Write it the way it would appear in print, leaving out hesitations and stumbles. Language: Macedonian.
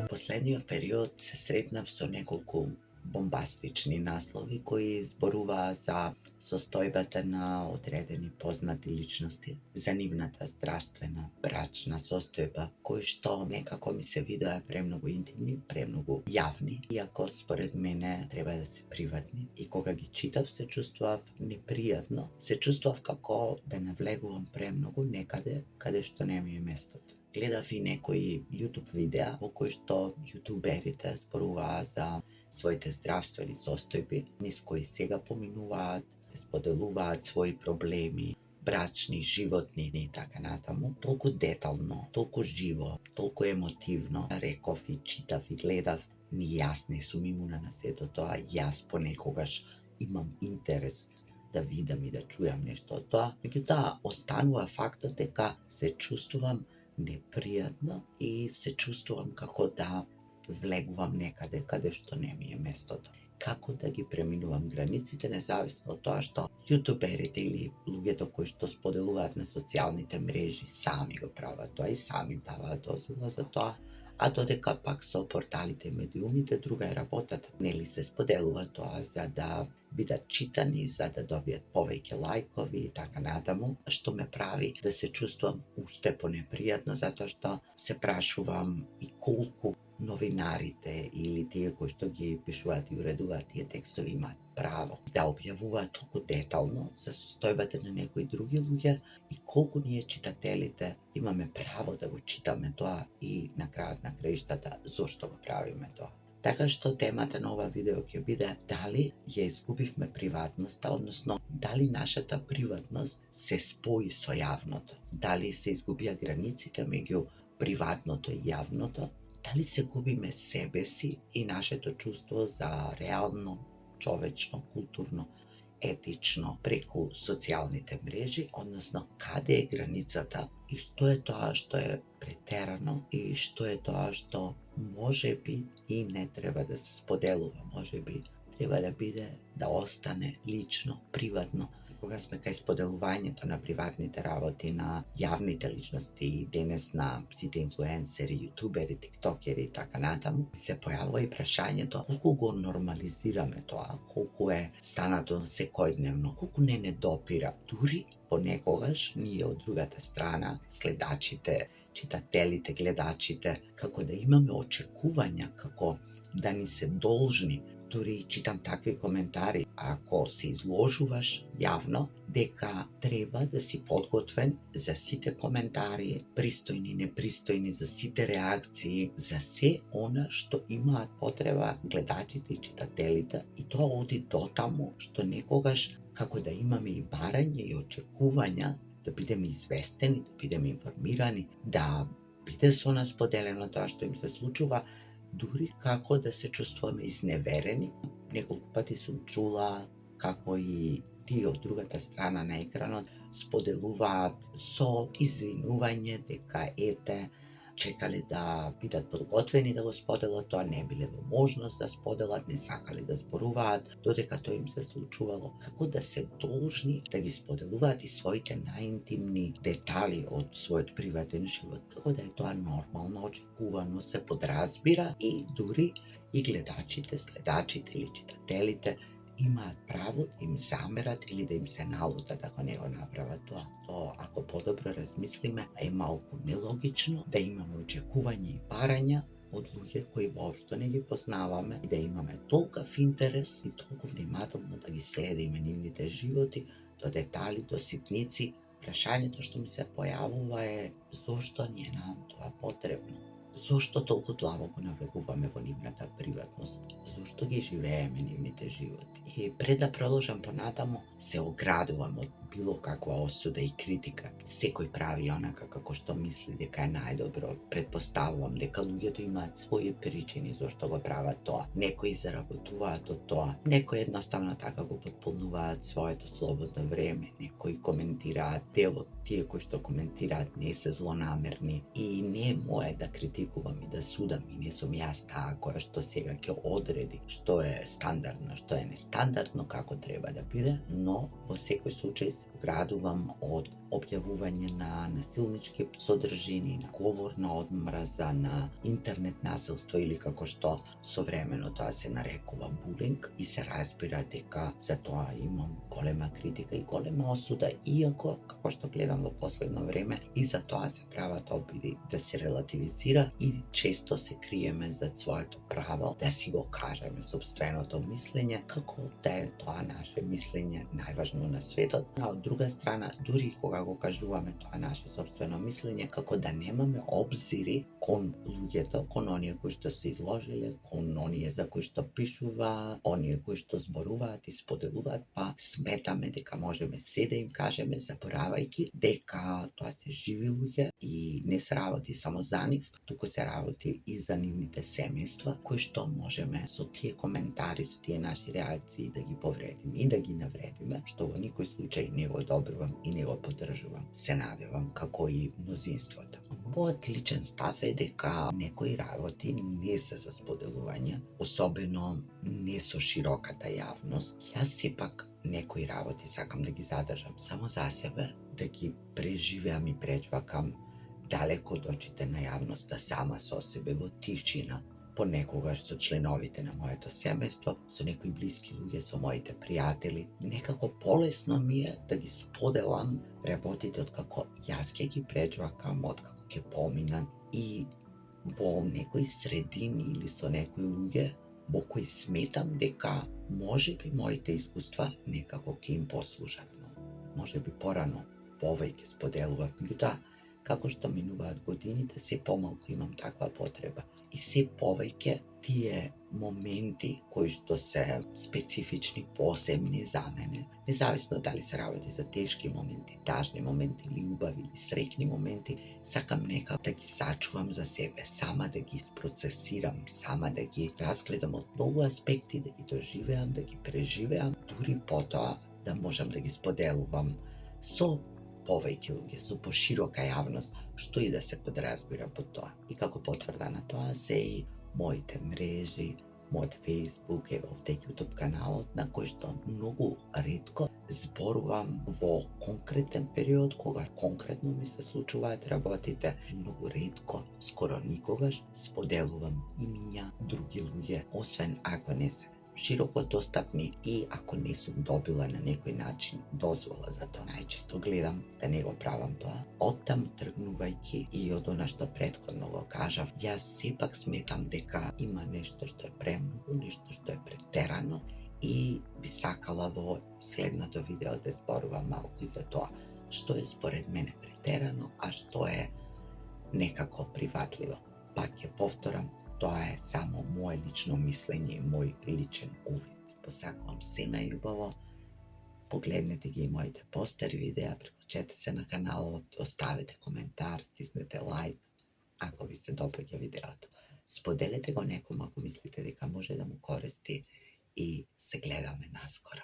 последниот период се сретнав со неколку бомбастични наслови кои зборуваа за состојбата на одредени познати личности, за нивната здравствена брачна состојба, кои што некако ми се видоа премногу интимни, премногу јавни, иако според мене треба да се приватни. И кога ги читав се чувствував непријатно, се чувствував како да навлегувам премногу некаде каде што не ми е местото. Гледав и некои YouTube видеа во кои што јутуберите зборуваа за своите здравствени состојби, низ кои сега поминуваат, споделуваат своји проблеми, брачни, животни и така натаму, толку детално, толку живо, толку емотивно, реков и читав и гледав, ни јас не сум имуна на сето тоа, јас понекогаш имам интерес да видам и да чујам нешто од тоа, меѓутоа останува фактот дека се чувствувам непријатно и се чувствувам како да влегувам некаде каде што не ми е местото. Како да ги преминувам границите, независно од тоа што јутуберите или луѓето кои што споделуваат на социјалните мрежи сами го прават тоа и сами даваат дозвола за тоа, а додека пак со порталите и медиумите друга е работата. Нели се споделува тоа за да бидат читани, за да добијат повеќе лајкови и така натаму, што ме прави да се чувствувам уште понепријатно, затоа што се прашувам и колку новинарите или тие кои што ги пишуваат и уредуваат тие текстови имаат право да објавуваат толку детално за состојбата на некои други луѓе и колку ние читателите имаме право да го читаме тоа и на крајот на краиштата зошто го правиме тоа. Така што темата на ова видео ќе биде дали ја изгубивме приватноста, односно дали нашата приватност се спои со јавното, дали се изгубија границите меѓу приватното и јавното, дали се губиме себе си и нашето чувство за реално, човечно, културно, етично преку социјалните мрежи, односно каде е границата и што е тоа што е претерано и што е тоа што можеби и не треба да се споделува, можеби треба да биде, да остане лично, приватно. Кога сме кај споделувањето на приватните работи на јавните личности и денес на сите инфлуенсери, јутубери, тиктокери и така натаму, се појавува и прашањето колку го нормализираме тоа, колку е станато секојдневно, колку не допира. Дури понекогаш ние од другата страна, следачите, читателите, гледачите, како да имаме очекувања, како да ни се должни. Дури читам такви коментари, ако се изложуваш јавно, дека треба да си подготвен за сите коментари, пристојни, непристојни, за сите реакции, за се она што имаат потреба гледачите и читателите, и тоа оди дотаму што некогаш како да имаме и барање и очекувања да бидеме известени, да бидеме информирани, да биде со нас поделено тоа што им се случува, дури како да се чувствуваме изневерени. Неколку пати сум чула како и тие од другата страна на екранот споделуваат со извинување дека ете, чекале да бидат подготвени да го споделат тоа, не биле во можност да споделат, не сакале да зборуваат, додека тоа им се случувало, како да се должни да ги споделуваат и своите најинтимни детали од својот приватен живот, како да е тоа нормално, очекувано, се подразбира и дури и гледачите, следачите или читателите имаат право да им замерат или да им се налутат ако не го направат тоа. Тоа, ако подобро размислиме, е малку нелогично да имаме очекувања и барања од луѓе кои воопшто не ги познаваме и да имаме толков интерес и толку внимателно да ги следиме нивните животи до детали, до ситници. Прашањето што ми се појавува е зошто ни е нам тоа потребно? Зошто толку длабоко навлегуваме во нивната приватност? Зошто ги живееме нивните животи? И пред да продолжам понатаму, се оградувам од било каква осуда и критика. Секој прави онака како што мисли дека е најдобро. Предпоставувам дека луѓето имаат своји причини зашто го прават тоа. Некои заработуваат од тоа, некои едноставно така го потполнуваат своето слободно време, некои коментираат делот, тие кои што коментираат не се злонамерни и не е мое да критикувам и да судам и не сум јас таа која што сега ќе одреди што е стандардно, што е нестандардно, како треба да биде, но во секој случај се оградувам од објавување на насилнички содржини, на говорна одмраза, на интернет насилство или како што современо тоа се нарекува булинг, и се разбира дека за тоа имам голема критика и голема осуда, иако, како што гледам во последно време, и за тоа се прават обиди да се релативизира и често се криеме за своето право да си го кажеме сопственото мислење, како да е тоа наше мислење најважно на светот. А од друга страна, дури кога го кажуваме тоа наше сопствено мислење, како да немаме обзири кон луѓето, кон оние кои што се изложиле, кон оние за кои што пишува, оние кои што зборуваат и споделуваат, па сметаме дека можеме се да им кажеме, заборавајќи дека тоа се живи луѓе и не се работи само за нив, туку се работи и за нивните семејства, кои што можеме со тие коментари, со тие наши реакции да ги повредиме и да ги навредиме, што во никој случај не го одобрувам и не го поддржувам. Се надевам како и мнозинството. Мојот личен став е дека некои работи не се за споделување, особено не со широката јавност. Јас сепак некои работи сакам да ги задржам само за себе, да ги преживеам и пречвакам далеко од очите на јавноста, сама со себе во тишина, понекогаш со членовите на моето семејство, со некои блиски луѓе, со моите пријатели. Некако полесно ми е да ги споделам работите од како јас ќе ги пречвакам, од како ќе поминат, и во некои средини или со некои луѓе во кои сметам дека можеби моите искуства некако ќе им послужат. Можеби порано повеќе споделував, меѓутоа како што минуваат годините, се помалку имам таква потреба. И се повеќе тие моменти кои што се специфични, посебни за мене, независно дали се работи за тешки моменти, тажни моменти или убави или среќни моменти, сакам нека да ги сачувам за себе, сама да ги isprocesирам, сама да ги разгледам од многу аспекти, да ги доживеам, да ги преживеам, дури потоа да можам да ги споделувам со повеќе луѓе, со поширока јавност, што и да се подразбира под тоа. И како потврда на тоа се и моите мрежи, мојот Facebook, ево овде YouTube каналот, на кој што многу ретко зборувам во конкретен период, кога конкретно ми се случуваат работите. Многу ретко, скоро никогаш, споделувам имиња други луѓе, освен ако не се широко достапни и ако не сум добила на некој начин дозвола за тоа. Најчесто гледам да не го правам тоа. Оттам тргнувајќи и од она што претходно го кажав, јас сепак сметам дека има нешто што е премногу, нешто што е претерано, и би сакала во следното видео да зборувам малку и за тоа што е според мене претерано, а што е некако приватливо. Пак ќе повторам, тоа е само моje лично мислење и мој личен увид. Посакувам се најубаво, погледнете ги и моите постери видеа, приклучете се на каналот, оставете коментар, стиснете лайк ако ви се допаѓа видеото. Споделете го некому ако мислите дека може да му користи, и се гледаме наскоро.